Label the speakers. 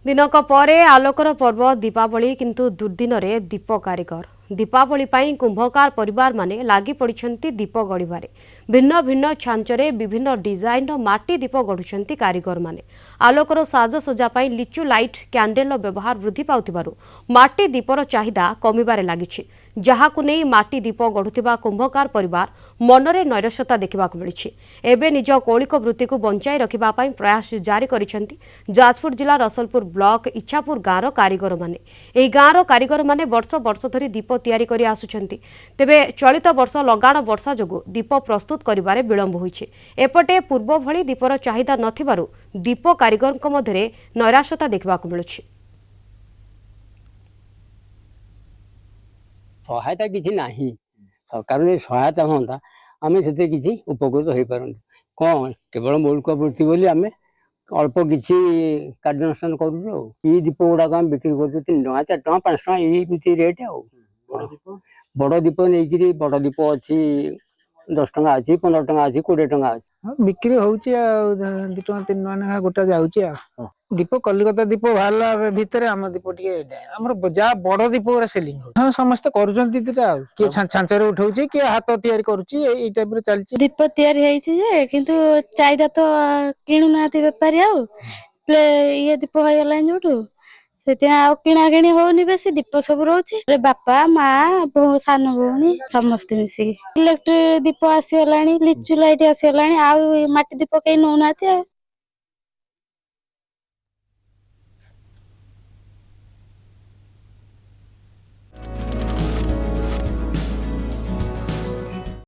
Speaker 1: दिनक परे आलोकर पर्व दीपावली किंतु दुर्दिन रे दीप कारीगर दीपावली पाई कुंभकार परिवार माने लागी पड़िछंती दीप गढ़िबारे भिन्न भिन्न छांचरे विभिन्न डिजाइन माटी दीप गढ़ुछंती कारीगर माने आलोकर साजसज्जा पाई लिचु लाइट कैंडेल व्यवहार वृद्धि पाउथिबारु माटी दीपर चाहिदा कमिबारे लागिछि जहाकु नै माटी दीप गढ़ुथिबा कुंभकार परिवार मनरे नैरस्यता देखिबाकु मिलिछि एबे निज कौलिक वृत्ति को बंचाई रखिबा पाई प्रयास जारी करिसेंती जाजपुर जिला रसलपुर ब्लॉक इच्छापुर गाँवर कारीगर माने एही गाँवर कारीगर माने वर्ष वर्ष धरी दीप तैयारी करि आसुछंती तेबे चलित वर्ष लगाण वर्षा जोगु दीप प्रस्तुत करिबारे विलंब होइछे एपटे पूर्व भली दीपर चाहिदा नथिबारु दीप कारीगरक मध्यरे नैराश्यता देखिबाकु मिलुछि।
Speaker 2: सहायता किसी नहीं सरकार सहायता हाँ आम से किसी उपकृत हो पार कौन केवल मौलिक वृत्ति बोली आम अल्प किसी कार्यानुष्ठान करूँ दीप गुड़ाक आम बिक्री कर 3 टଙ୍କା 4 ଟଙ୍କା 5 ଟଙ୍କା ये रेट बड़ दीप नहीं बड़ दीप अच्छी 10 ଟଙ୍କା अच्छी 15 ଟଙ୍କା अच्छी 20 ଟଙ୍କା अच्छी
Speaker 3: बिक्री होउची 2 ଟଙ୍କା 3 ଟଙ୍କା ना गोटा जाउची दीप कलिकता दीप बाहर भितर आम दीप जहाँ बड़ दीप सेलिंग हो समस्त करुचंती किए छांचरे उठाउची किए हाथ तैयारी करूची एई टाइप रे चलची
Speaker 4: दीप तैयारी हेइची जे किंतु चाहिदा तो किणु नाती बेपारी आउ ये दीप होइलाइन जोटू से आ किणा किणी होनी बेसी दीप सब रोचे बापा माँ सान भौणी समस्त मिसिकी इलेक्ट्रिक दीप आसीगलानी लिचु लाइट आसीगलानी आ माटी दीप कहीं नौनाती